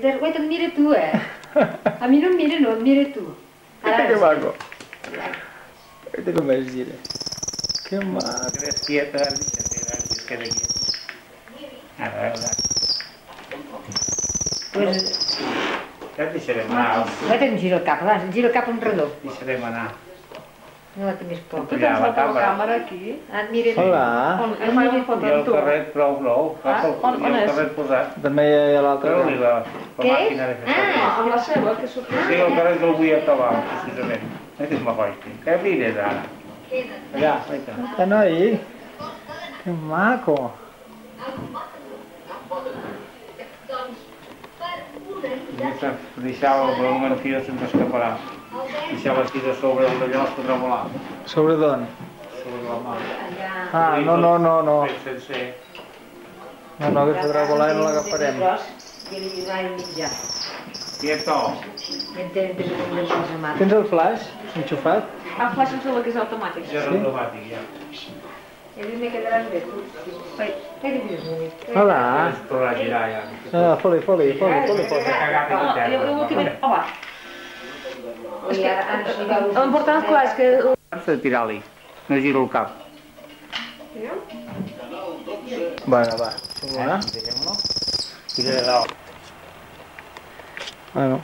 Guaita, em mira tu, A mi no em mira, no, em mira tu. Mira que maco. Mira com es gira. Que maco. Tres quietas, que quede aquí. Ara, Pues, ja et deixarem anar. guaita, em gira el cap, va, em gira el cap un redó. Deixarem anar. No la té més por. Tu tens la càmera aquí? Ah, et mira. Hola. On jo faig una foto I amb el tu. carret prou. on I el és? carret posat. També hi ha l'altre. Treu-li la Què? màquina de fer fotos. Amb la seva, que sorprèn. Sí, el carret el vull acabar, precisament. Aquest és m'acosti. Què mires ara? Allà, vinga. Ah, noi. Que maco. Deixava per una mentida se'ns escaparà. Deixava així de sobre el d'allò es podrà volar. Sobre d'on? Sobre la mà. Ah, no. Fet sencer. No, que podrà volar i no l'agafarem. I li va mitjà. Quieto. Tens el flash enxufat? El flash em sembla que és automàtic. Ja és automàtic, ja. Ell me quedaràs bé, tu. Hola. Es podrà girar, ja. Ah, foli. S'ha cagat en terra. Jo últimament... Home, L'important l'important, clar, és que... Has de tirar-li. No giro el cap. Bueno, va. Deixem-lo. Tira de dalt. Bueno.